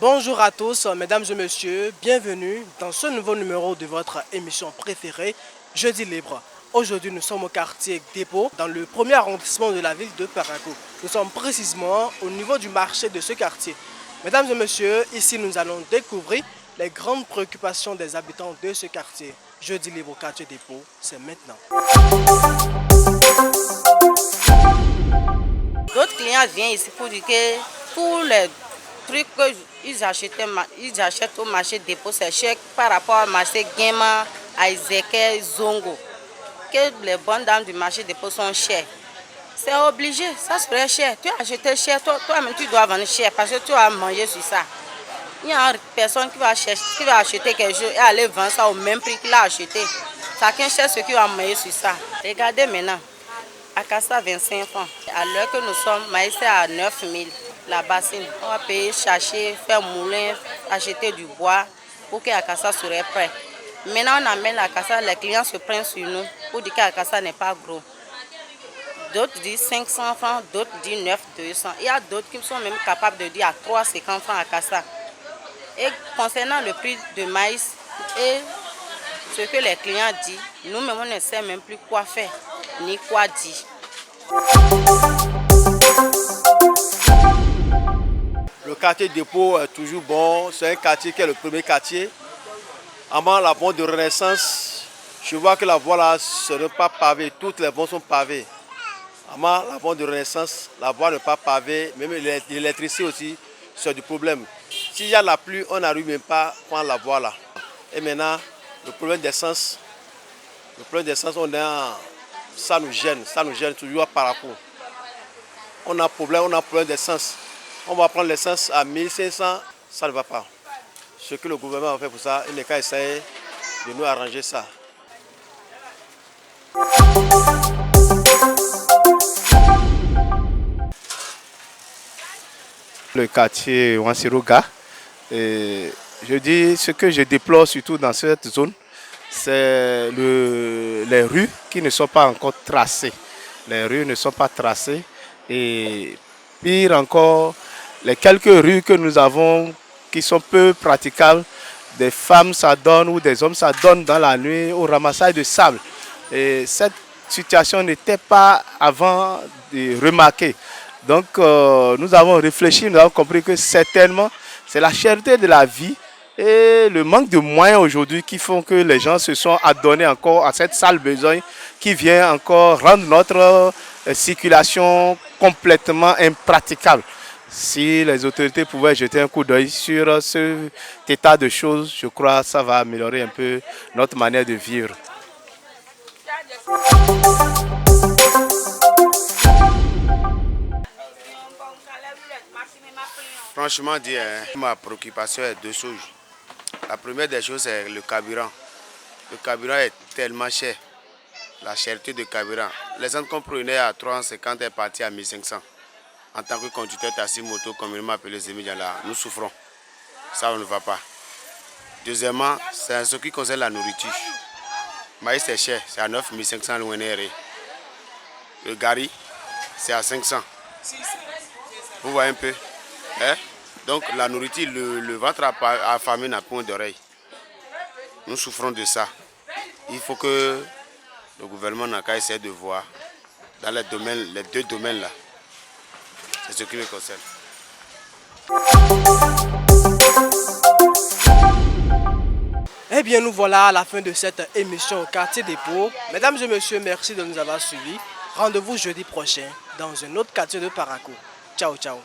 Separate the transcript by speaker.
Speaker 1: Bonjour à tous, mesdames et messieurs, bienvenue dans ce nouveau numéro de votre émission préférée, Jeudi Libre. Aujourd'hui, nous sommes au quartier Dépôt, dans le premier arrondissement de la ville de Parakou. Nous sommes précisément au niveau du marché de ce quartier. Mesdames et messieurs, ici nous allons découvrir les grandes préoccupations des habitants de ce quartier. Jeudi Libre au quartier Dépôt, c'est maintenant.
Speaker 2: D'autres clients viennent ici pour dire que tous les trucs qu'ils achètent au marché Dépôt, c'est cher par rapport au marché Guéma, Aizeke, Zongo. Que les bonnes dames du marché Dépôt sont chères. C'est obligé, ça serait cher. Tu as acheté cher, toi-même tu dois vendre cher parce que tu as mangé sur ça. Il y a une personne qui va acheter quelque chose et aller vendre ça au même prix qu'il a acheté. Chacun cherche ce qu'il va manger sur ça. Regardez maintenant. Akassa 25 francs. À l'heure que nous sommes, maïs est à 9 000. La bassine, on va payer, chercher, faire moulin, acheter du bois pour que Akassa serait prêt. Maintenant, on amène l'Akassa, les clients se prennent sur nous pour dire qu'Akassa n'est pas gros. D'autres disent 500 francs, d'autres disent 9 200. Il y a d'autres qui sont même capables de dire à 3,50 francs Akassa. Et concernant le prix de maïs et ce que les clients disent, nous-mêmes, on ne sait même plus quoi faire ni quoi dire.
Speaker 3: Le quartier Dépôt est toujours bon, c'est un quartier qui est le premier quartier. Avant la voie de Renaissance, je vois que la voie là ce n'est pas pavée, toutes les voies sont pavées. Avant la voie de Renaissance, la voie n'est pas pavée, même l'électricité aussi, c'est du problème. S'il y a la pluie, on n'arrive même pas à prendre la voie là. Et maintenant, le problème d'essence, ça nous gêne toujours à Parakou. On a problème d'essence. On va prendre l'essence à 1500, ça ne va pas. Ce que le gouvernement a fait pour ça, il n'est qu'à essayer de nous arranger ça.
Speaker 4: Le quartier Wansiruga, je dis ce que je déplore surtout dans cette zone, c'est les rues qui ne sont pas encore tracées. Les rues ne sont pas tracées et pire encore, les quelques rues que nous avons qui sont peu praticables, des femmes s'adonnent ou des hommes s'adonnent dans la nuit au ramassage de sable. Et cette situation n'était pas avant de remarquer. Donc nous avons réfléchi, nous avons compris que certainement c'est la cherté de la vie et le manque de moyens aujourd'hui qui font que les gens se sont adonnés encore à cette sale besogne qui vient encore rendre notre circulation complètement impraticable. Si les autorités pouvaient jeter un coup d'œil sur cet état de choses, je crois que ça va améliorer un peu notre manière de vivre.
Speaker 5: Franchement dit, ma préoccupation est deux choses. La première des choses, c'est le carburant. Le carburant est tellement cher. La cherté de carburant. L'essence qu'on prenait à 350 est partie à 1500. En tant que conducteur taxi moto, comme il m'a appelé Zémidjala, nous souffrons. Ça, on ne va pas. Deuxièmement, c'est ce qui concerne la nourriture. Maïs c'est cher, c'est à 9500 l'ONR. Le gari, c'est à 500. Vous voyez un peu, hein? Donc la nourriture, le ventre affamé n'a point d'oreille. Nous souffrons de ça. Il faut que le gouvernement n'a qu'à essayer de voir dans les deux domaines là. C'est ce qui me concerne.
Speaker 1: Eh bien, nous voilà à la fin de cette émission au quartier Dépôt. Mesdames et messieurs, merci de nous avoir suivis. Rendez-vous jeudi prochain dans un autre quartier de Parakou. Ciao, ciao.